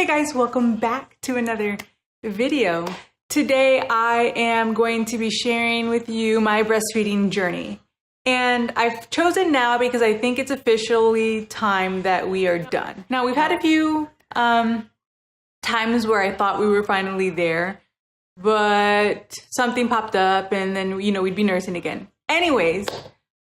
Hey guys, welcome back to another video. Today I am going to be sharing with you my breastfeeding journey. And I've chosen now because I think it's officially time that we are done. Now we've had a few times where I thought we were finally there, but something popped up and then, we'd be nursing again. Anyways,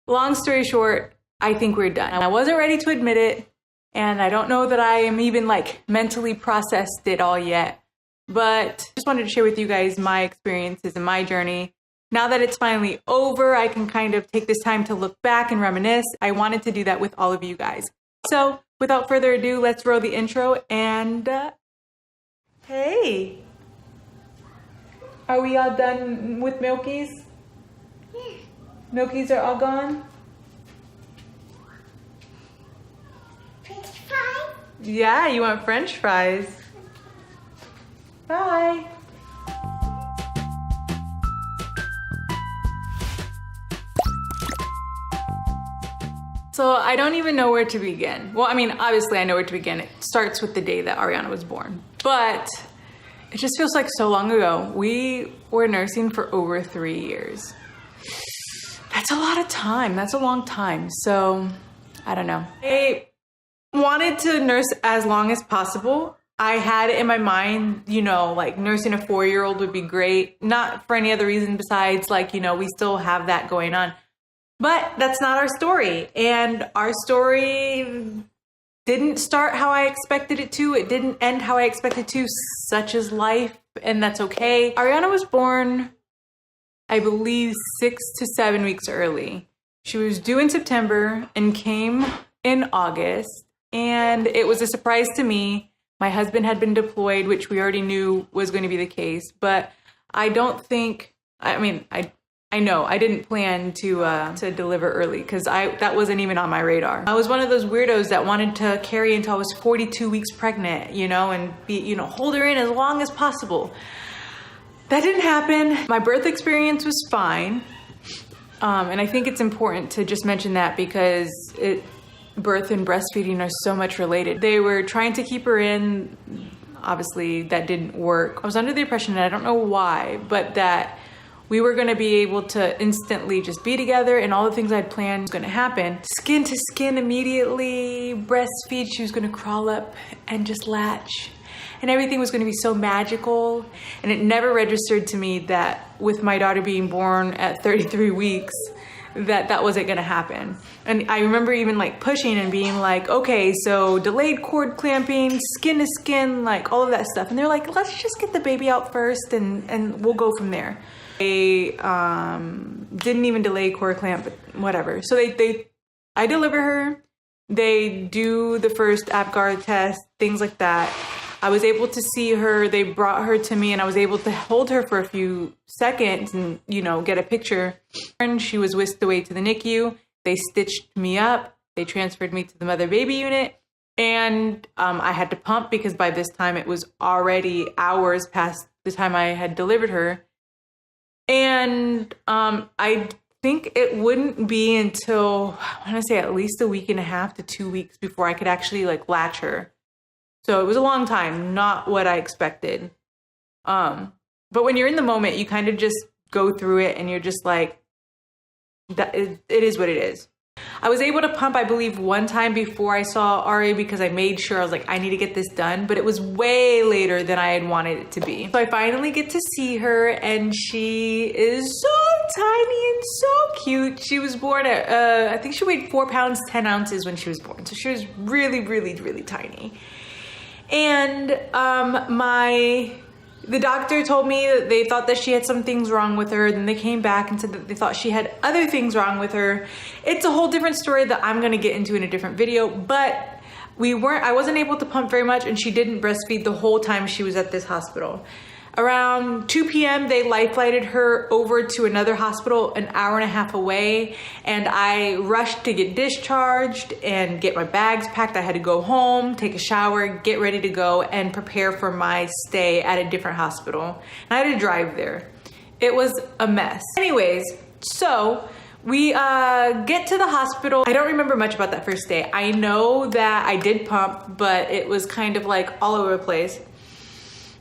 long story short, I think we're done. I wasn't ready to admit it. And I don't know that I am even mentally processed it all yet, but just wanted to share with you guys my experiences and my journey. Now that it's finally over, I can kind of take this time to look back and reminisce. I wanted to do that with all of you guys. So without further ado, let's roll the intro and hey, are we all done with Milkies? Yeah. Milkies are all gone? French fries? Yeah, you want French fries. Bye. So I don't even know where to begin. Well, I mean, obviously I know where to begin. It starts with the day that Ariana was born, but it just feels like so long ago. We were nursing for over 3 years. That's a lot of time. That's a long time. So I don't know. I wanted to nurse as long as possible. I had it in my mind, nursing a 4-year-old would be great. Not for any other reason besides we still have that going on. But that's not our story. And our story didn't start how I expected it to. It didn't end how I expected to. Such is life, and that's okay. Ariana was born, I believe, 6 to 7 weeks early. She was due in September and came in August. And it was a surprise to me. My husband had been deployed, which we already knew was going to be the case. But I don't think, I know I didn't plan to deliver early because that wasn't even on my radar. I was one of those weirdos that wanted to carry until I was 42 weeks pregnant, and be, hold her in as long as possible. That didn't happen. My birth experience was fine. And I think it's important to just mention that because birth and breastfeeding are so much related. They were trying to keep her in. Obviously, that didn't work. I was under the impression, and I don't know why, but that we were going to be able to instantly just be together and all the things I'd planned was going to happen. Skin to skin immediately, breastfeed. She was going to crawl up and just latch. And everything was going to be so magical. And it never registered to me that with my daughter being born at 33 weeks, that wasn't going to happen. And I remember even pushing and being okay, so delayed cord clamping, skin to skin, all of that stuff. And they're like, let's just get the baby out first and we'll go from there. They didn't even delay cord clamp, but whatever. So I deliver her. They do the first Apgar test, things like that. I was able to see her. They brought her to me and I was able to hold her for a few seconds and, get a picture. And she was whisked away to the NICU. They stitched me up. They transferred me to the mother baby unit. And I had to pump because by this time it was already hours past the time I had delivered her. And I think it wouldn't be until, I want to say at least a week and a half to 2 weeks before I could actually latch her. So it was a long time, not what I expected. But when you're in the moment, you kind of just go through it and you're just it is what it is. I was able to pump, I believe, one time before I saw Ari because I made sure I was I need to get this done, but it was way later than I had wanted it to be. So I finally get to see her and she is so tiny and so cute. She was born at, I think she weighed 4 pounds, 10 ounces when she was born. So she was really, really, really tiny. And the doctor told me that they thought that she had some things wrong with her. Then they came back and said that they thought she had other things wrong with her. It's a whole different story that I'm going to get into in a different video, but I wasn't able to pump very much and she didn't breastfeed the whole time she was at this hospital. Around 2 p.m., they life flighted her over to another hospital an hour and a half away. And I rushed to get discharged and get my bags packed. I had to go home, take a shower, get ready to go and prepare for my stay at a different hospital. And I had to drive there. It was a mess. Anyways, so We get to the hospital. I don't remember much about that first day. I know that I did pump, but it was kind of like all over the place.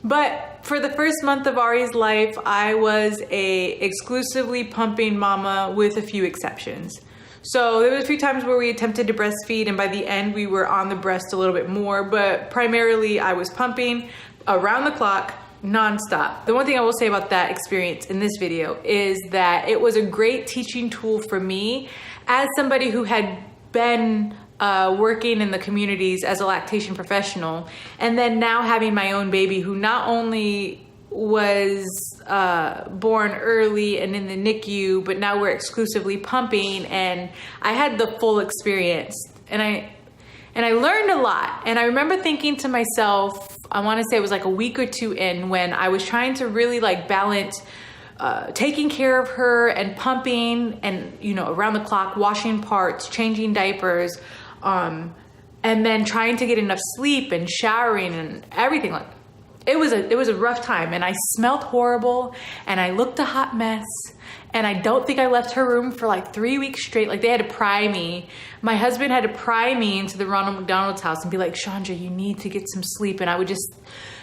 But for the first month of Ari's life, I was a exclusively pumping mama with a few exceptions. So there was a few times where we attempted to breastfeed, and by the end we were on the breast a little bit more, but primarily I was pumping around the clock, nonstop. The one thing I will say about that experience in this video is that it was a great teaching tool for me as somebody who had been working in the communities as a lactation professional, and then now having my own baby who not only was born early and in the NICU, but now we're exclusively pumping, and I had the full experience, and I learned a lot. And I remember thinking to myself, I want to say it was like a week or two in, when I was trying to really like balance taking care of her and pumping and, you know, around the clock, washing parts, changing diapers, and then trying to get enough sleep and showering and everything. Like it was a rough time, and I smelled horrible and I looked a hot mess, and I don't think I left her room for like 3 weeks straight. Like they had to pry me. My husband had to pry me into the Ronald McDonald's house and be like, Chandra, you need to get some sleep. And I would just,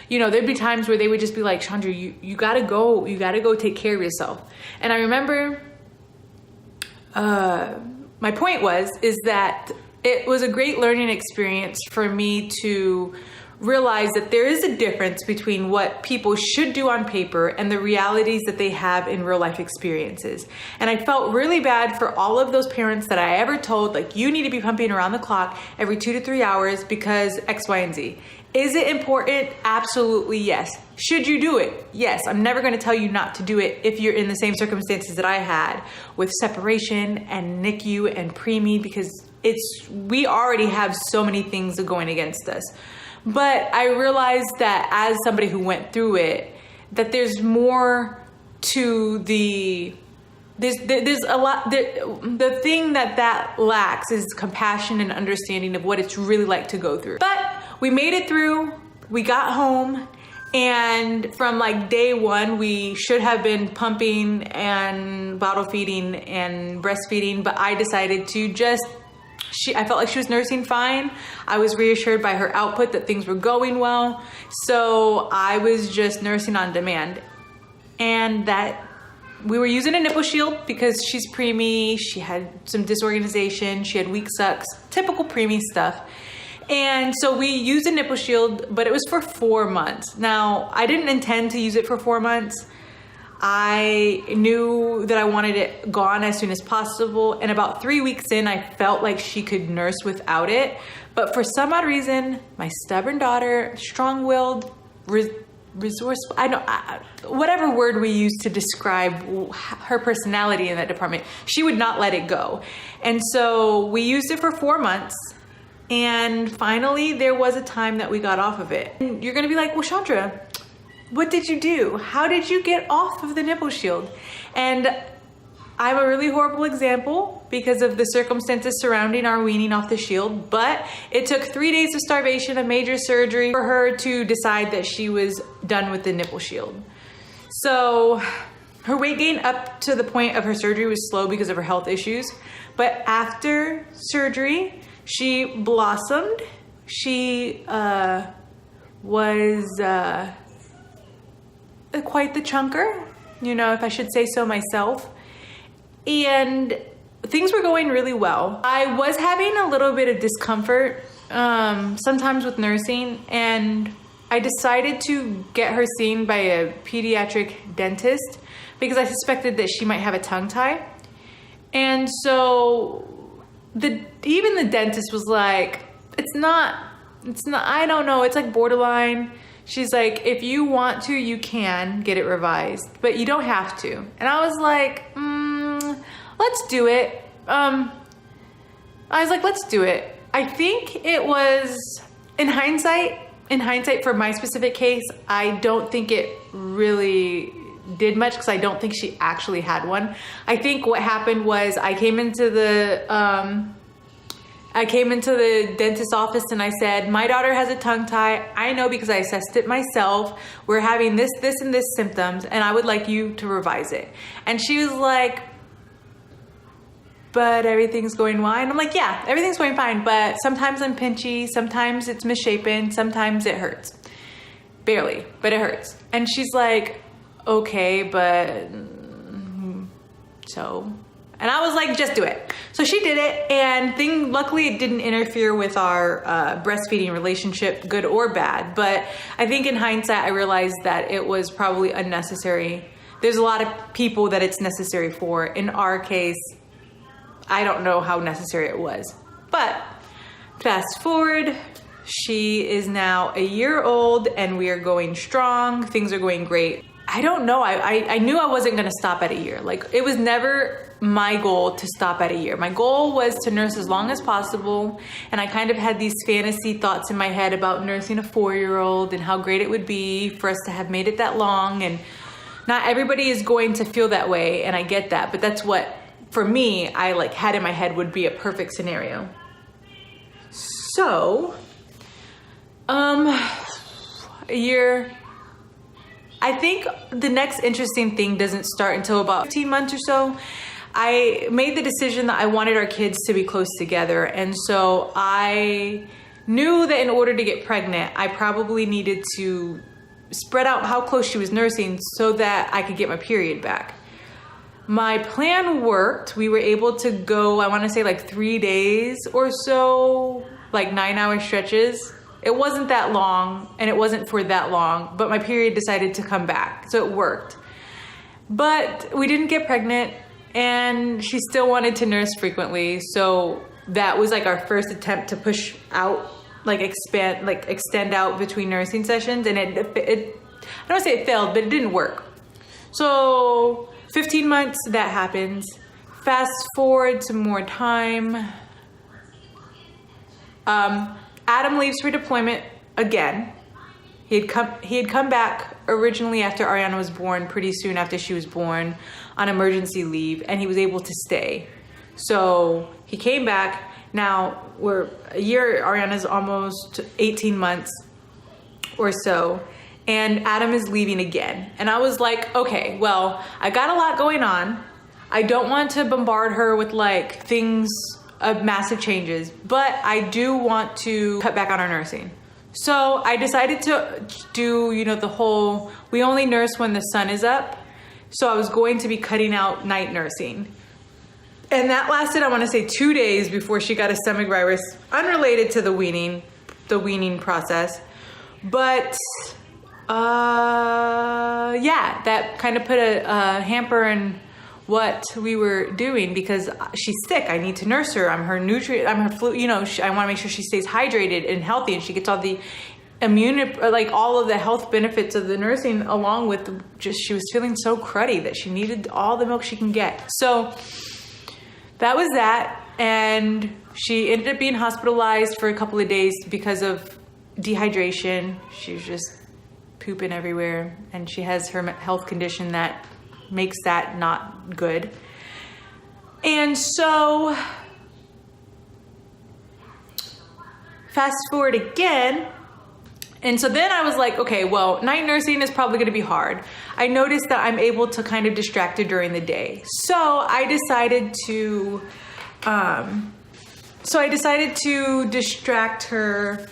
you know, there'd be times where they would just be like, Chandra, you gotta go take care of yourself. And I remember, my point is that it was a great learning experience for me to realize that there is a difference between what people should do on paper and the realities that they have in real life experiences. And I felt really bad for all of those parents that I ever told, like, you need to be pumping around the clock every 2 to 3 hours because X, Y, and Z. Is it important? Absolutely yes. Should you do it? Yes. I'm never going to tell you not to do it if you're in the same circumstances that I had with separation and NICU and preemie, because we already have so many things going against us. But I realized that as somebody who went through it, that there's more to there's a lot. The thing that lacks is compassion and understanding of what it's really like to go through. But we made it through. We got home, and from like day one, we should have been pumping and bottle feeding and breastfeeding, but I decided to just. I felt like she was nursing fine. I was reassured by her output that things were going well. So I was just nursing on demand. And that we were using a nipple shield because she's preemie. She had some disorganization. She had weak sucks, typical preemie stuff. And so we used a nipple shield, but it was for 4 months. Now, I didn't intend to use it for 4 months. I knew that I wanted it gone as soon as possible, and about 3 weeks in, I felt like she could nurse without it. But for some odd reason, my stubborn daughter, strong-willed, resourceful, whatever word we use to describe her personality in that department, she would not let it go. And so we used it for 4 months, and finally there was a time that we got off of it. And you're gonna be like, well, Chandra, what did you do? How did you get off of the nipple shield? And I'm a really horrible example because of the circumstances surrounding our weaning off the shield, but it took 3 days of starvation, a major surgery, for her to decide that she was done with the nipple shield. So her weight gain up to the point of her surgery was slow because of her health issues. But after surgery, she blossomed. She was quite the chunker, you know, if I should say so myself. And things were going really well. I was having a little bit of discomfort sometimes with nursing, and I decided to get her seen by a pediatric dentist because I suspected that she might have a tongue tie. And so even the dentist was like, it's not, I don't know, it's like borderline. She's like, if you want to, you can get it revised, but you don't have to. And I was like, let's do it. Let's do it. I think it was, in hindsight for my specific case, I don't think it really did much because I don't think she actually had one. I think what happened was I came into the dentist's office and I said, my daughter has a tongue tie. I know because I assessed it myself. We're having this, and this symptoms, and I would like you to revise it. And she was like, but everything's going fine. I'm like, yeah, everything's going fine, but sometimes I'm pinchy, sometimes it's misshapen, sometimes it hurts. Barely, but it hurts. And she's like, okay, but so, and I was like, just do it. So she did it, and luckily it didn't interfere with our breastfeeding relationship, good or bad. But I think in hindsight, I realized that it was probably unnecessary. There's a lot of people that it's necessary for. In our case, I don't know how necessary it was. But fast forward, she is now a year old and we are going strong. Things are going great. I don't know. I knew I wasn't going to stop at a year. Like, it was never my goal to stop at a year. My goal was to nurse as long as possible. And I kind of had these fantasy thoughts in my head about nursing a 4-year-old and how great it would be for us to have made it that long. And not everybody is going to feel that way. And I get that. But that's what, for me, I like had in my head would be a perfect scenario. So, a year. I think the next interesting thing doesn't start until about 15 months or so. I made the decision that I wanted our kids to be close together. And so I knew that in order to get pregnant, I probably needed to spread out how close she was nursing so that I could get my period back. My plan worked. We were able to go, I want to say like 3 days or so, like 9-hour stretches. It wasn't that long and it wasn't for that long, but my period decided to come back. So it worked. But we didn't get pregnant and she still wanted to nurse frequently. So that was like our first attempt to push out, like extend out between nursing sessions. And it I don't want to say it failed, but it didn't work. So 15 months, that happens. Fast forward to more time. Adam leaves for deployment again. He had come back originally after Ariana was born, pretty soon after she was born, on emergency leave, and he was able to stay. So he came back. Now we're a year, Ariana's almost 18 months or so, and Adam is leaving again. And I was like, okay, well, I got a lot going on. I don't want to bombard her with like things of massive changes, but I do want to cut back on our nursing. So I decided to do, the whole, we only nurse when the sun is up. So I was going to be cutting out night nursing. And that lasted, I want to say 2 days before she got a stomach virus, unrelated to the weaning process. But yeah, that kind of put a hamper in what we were doing because she's sick. I need to nurse her. I'm her flu, I want to make sure she stays hydrated and healthy and she gets all the all of the health benefits of the nursing, along with she was feeling so cruddy that she needed all the milk she can get. So that was that. And she ended up being hospitalized for a couple of days because of dehydration. She was just pooping everywhere and she has her health condition that makes that not good. And so fast forward again. And so then I was like, okay, well, night nursing is probably going to be hard. I noticed that I'm able to kind of distract her during the day. So I decided to distract her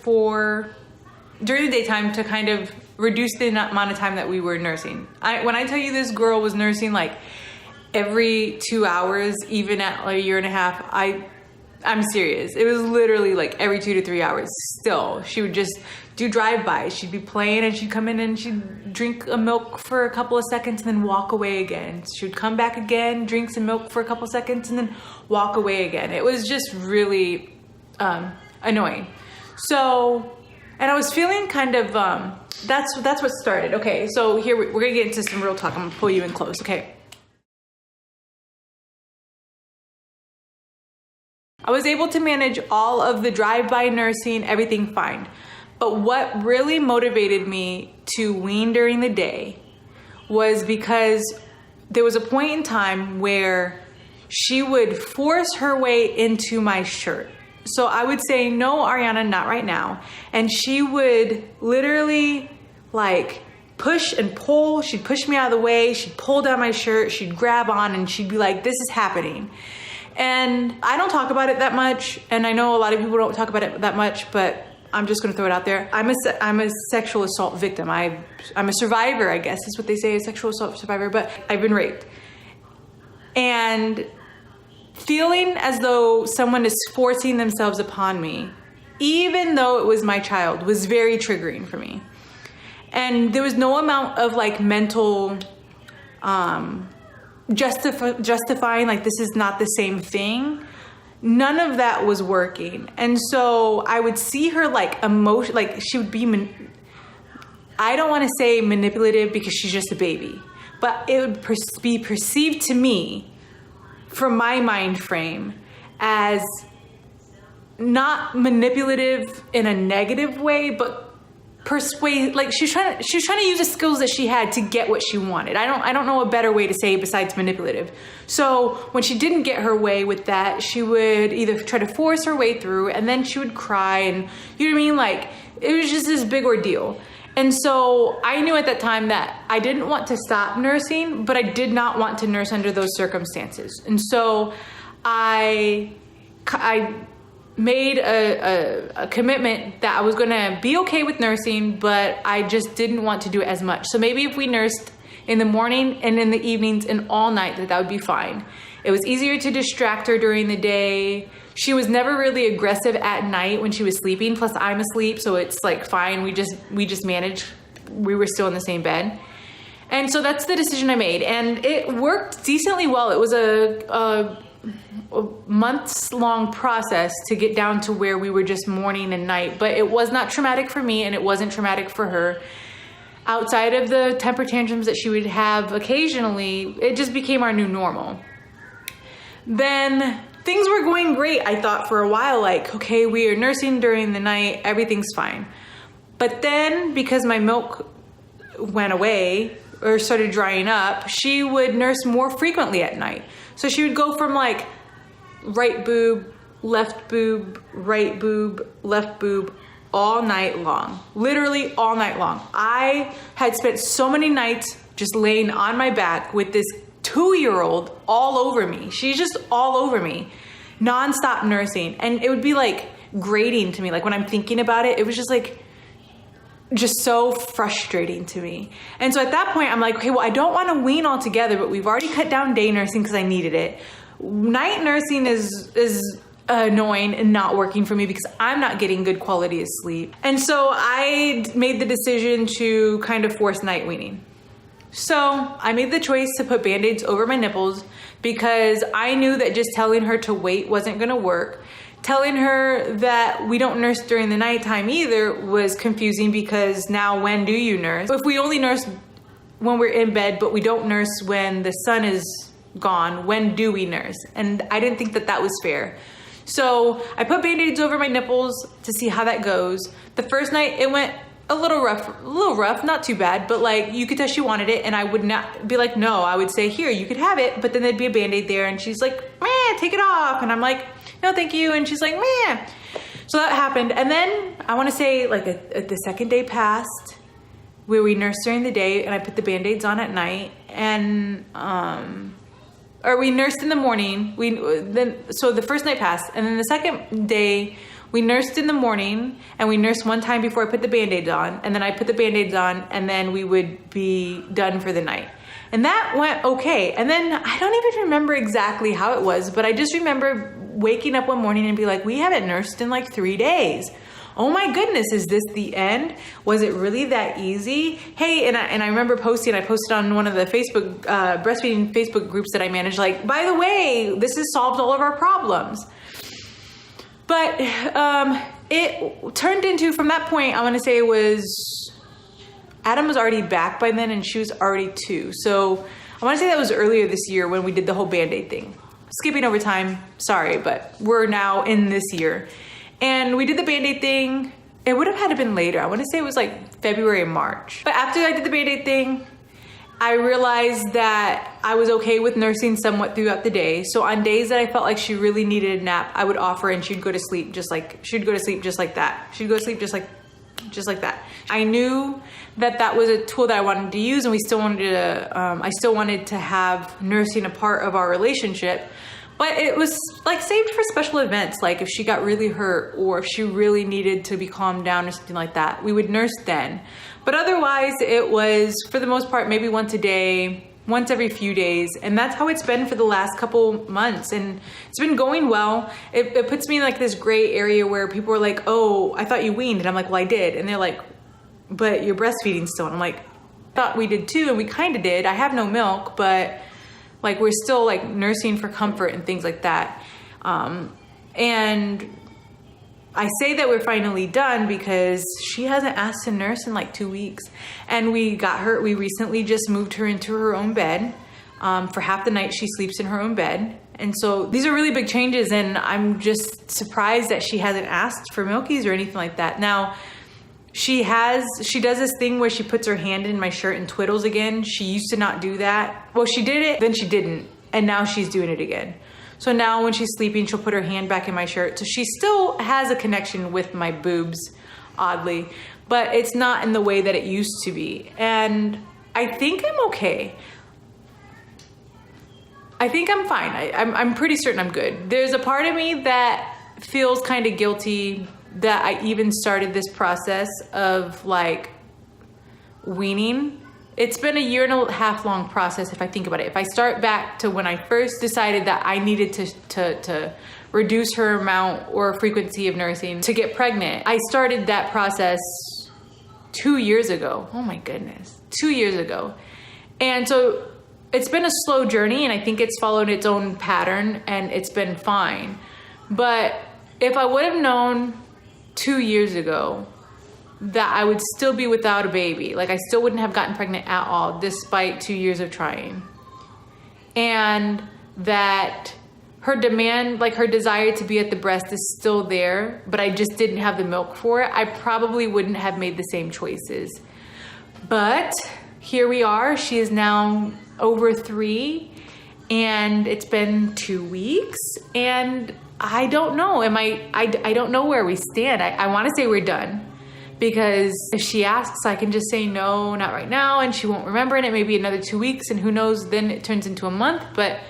for during the daytime to kind of reduce the amount of time that we were nursing. When I tell you this girl was nursing like every 2 hours, even at a year and a half, I'm serious. It was literally like every 2 to 3 hours still. She would just do drive-bys. She'd be playing and she'd come in and she'd drink a milk for a couple of seconds and then walk away again. She would come back again, drink some milk for a couple of seconds and then walk away again. It was just really annoying. So, and I was feeling kind of, that's what started. Okay, so here we're gonna get into some real talk. I'm gonna pull you in close, okay? I was able to manage all of the drive-by nursing, everything fine. But what really motivated me to wean during the day was because there was a point in time where she would force her way into my shirt. So I would say, no, Ariana, not right now. And she would literally like push and pull. She'd push me out of the way. She'd pull down my shirt. She'd grab on and she'd be like, this is happening. And I don't talk about it that much. And I know a lot of people don't talk about it that much, but I'm just going to throw it out there. I'm a sexual assault victim. I'm a survivor, I guess is what they say, a sexual assault survivor, but I've been raped. And feeling as though someone is forcing themselves upon me, even though it was my child, was very triggering for me. And there was no amount of like mental justifying like this is not the same thing. None of that was working. And so I would see her like emotion, like she would be, I don't want to say manipulative because she's just a baby, but it would be perceived to me from my mind frame as not manipulative in a negative way, but persuade, like she's trying to use the skills that she had to get what she wanted. I don't know a better way to say it besides manipulative. So when she didn't get her way with that, she would either try to force her way through, and then she would cry, and you know what I mean? Like it was just this big ordeal. And so I knew at that time that I didn't want to stop nursing, but I did not want to nurse under those circumstances. And so I made a commitment that I was going to be okay with nursing, but I just didn't want to do it as much. So maybe if we nursed in the morning and in the evenings and all night, that would be fine. It was easier to distract her during the day. She was never really aggressive at night when she was sleeping. Plus I'm asleep, so it's like fine. We just managed. We were still in the same bed. And so that's the decision I made. And it worked decently well. It was a months-long process to get down to where we were just morning and night, but it was not traumatic for me and it wasn't traumatic for her. Outside of the temper tantrums that she would have occasionally, it just became our new normal. Then things were going great, I thought, for a while, like, okay, we are nursing during the night, everything's fine. But then because my milk went away or started drying up, she would nurse more frequently at night. So she would go from like right boob, left boob, right boob, left boob, all night long. Literally all night long. I had spent so many nights just laying on my back with this 2-year-old all over me. She's just all over me, nonstop nursing. And it would be like grating to me. Like when I'm thinking about it, it was just like, just so frustrating to me. And so at that point, I'm like, okay, well, I don't want to wean altogether, but we've already cut down day nursing because I needed it. Night nursing is annoying and not working for me because I'm not getting good quality of sleep. And so I made the decision to kind of force night weaning. So I made the choice to put Band-Aids over my nipples because I knew that just telling her to wait wasn't going to work. Telling her that we don't nurse during the nighttime either was confusing because now when do you nurse? If we only nurse when we're in bed, but we don't nurse when the sun is gone, when do we nurse? And I didn't think that that was fair. So I put Band-Aids over my nipples to see how that goes. The first night it went a little rough, not too bad, but like you could tell she wanted it and I would not be like, no, I would say, here, you could have it. But then there'd be a Band-Aid there and she's like, meh, take it off. And I'm like, no, thank you. And she's like, meh. So that happened. And then I want to say like the second day passed where we nursed during the day and I put the Band-Aids on at night and, or we nursed in the morning. So the first night passed and then the second day we nursed in the morning and we nursed one time before I put the Band-Aids on and then I put the Band-Aids on and then we would be done for the night. And that went okay. And then I don't even remember exactly how it was, but I just remember waking up one morning and be like, we haven't nursed in like 3 days. Oh my goodness, is this the end? Was it really that easy? Hey, and I remember I posted on one of the Facebook, breastfeeding Facebook groups that I manage, like, by the way, this has solved all of our problems. But it turned into, from that point, I want to say it was, Adam was already back by then and she was already 2. So I want to say that was earlier this year when we did the whole Band-Aid thing. Skipping over time, sorry, but we're now in this year. And we did the Band-Aid thing. It would have had to been later. I want to say it was like February or March. But after I did the Band-Aid thing, I realized that I was okay with nursing somewhat throughout the day. So on days that I felt like she really needed a nap, I would offer and she'd go to sleep just like that. She'd go to sleep just like just like that. I knew that that was a tool that I wanted to use, and we still wanted to, I still wanted to have nursing a part of our relationship, but it was like saved for special events. Like if she got really hurt or if she really needed to be calmed down or something like that, we would nurse then. But otherwise it was, for the most part, maybe once a day, once every few days. And that's how it's been for the last couple months. And it's been going well. It puts me in like this gray area where people are like, oh, I thought you weaned. And I'm like, well, I did. And they're like, but you're breastfeeding still. And I'm like, I thought we did too. And we kind of did. I have no milk, but like we're still like nursing for comfort and things like that. And I say that we're finally done because she hasn't asked to nurse in like 2 weeks. And we recently just moved her into her own bed. For half the night, she sleeps in her own bed. And so these are really big changes, and I'm just surprised that she hasn't asked for milkies or anything like that. Now, she does this thing where she puts her hand in my shirt and twiddles again. She used to not do that. Well, she did it, then she didn't. And now she's doing it again. So now when she's sleeping, she'll put her hand back in my shirt. So she still has a connection with my boobs, oddly, but it's not in the way that it used to be. And I think I'm okay. I think I'm fine. I'm pretty certain I'm good. There's a part of me that feels kind of guilty that I even started this process of like weaning. It's been a 1.5 year long process if I think about it. If I start back to when I first decided that I needed to reduce her amount or frequency of nursing to get pregnant, I started that process 2 years ago. Oh my goodness, 2 years ago. And so it's been a slow journey, and I think it's followed its own pattern, and it's been fine. But if I would have known 2 years ago that I would still be without a baby, like I still wouldn't have gotten pregnant at all despite 2 years of trying, and that her demand, like her desire to be at the breast is still there, but I just didn't have the milk for it, I probably wouldn't have made the same choices. But here we are. She is now over 3, and it's been 2 weeks, and I don't know. I don't know where we stand. I want to say we're done, because if she asks, I can just say no, not right now, and she won't remember, and it may be another 2 weeks, and who knows, then it turns into a month. But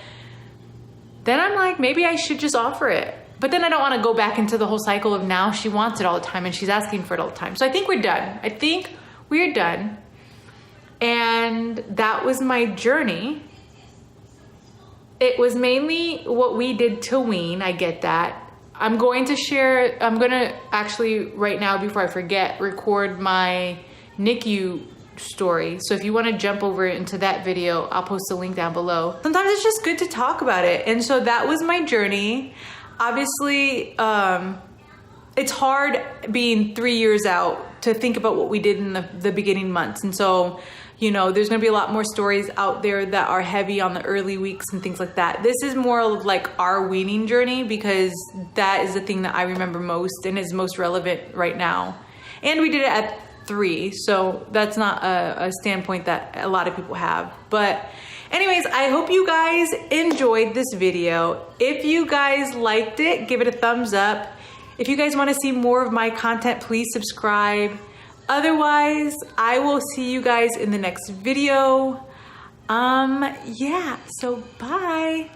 then I'm like, maybe I should just offer it. But then I don't want to go back into the whole cycle of now she wants it all the time and she's asking for it all the time. So I think we're done. I think we're done. And that was my journey. It was mainly what we did to wean. I get that. I'm going to actually right now, before I forget, record my NICU story. So if you want to jump over into that video, I'll post a link down below. Sometimes it's just good to talk about it. And so that was my journey. Obviously, it's hard being 3 years out to think about what we did in the beginning months. And so, you know, there's gonna be a lot more stories out there that are heavy on the early weeks and things like that. This is more of like our weaning journey, because that is the thing that I remember most and is most relevant right now. And we did it at 3, so that's not a standpoint that a lot of people have. But anyways, I hope you guys enjoyed this video. If you guys liked it, give it a thumbs up. If you guys want to see more of my content, please subscribe. Otherwise, I will see you guys in the next video. Yeah, so bye.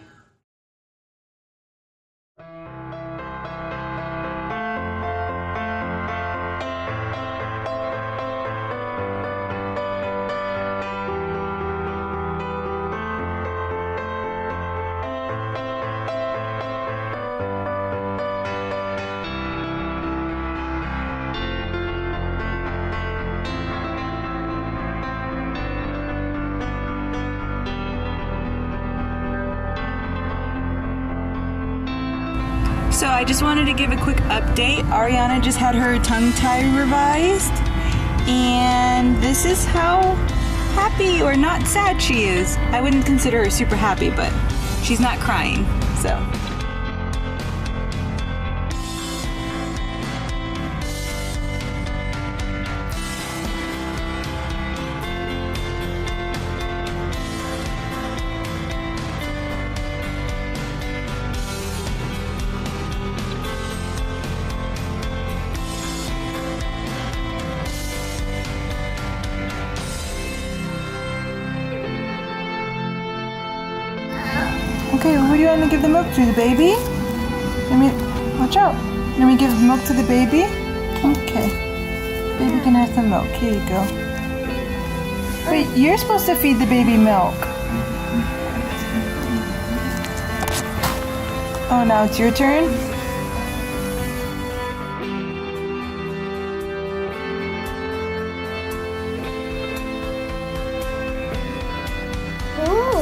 So I just wanted to give a quick update. Ariana just had her tongue tie revised, and this is how happy or not sad she is. I wouldn't consider her super happy, but she's not crying, so. Who do you want to give the milk to? The baby? Let me, watch out. Let me give the milk to the baby. Okay. Baby can have some milk. Here you go. Wait, you're supposed to feed the baby milk. Oh, now it's your turn? Ooh.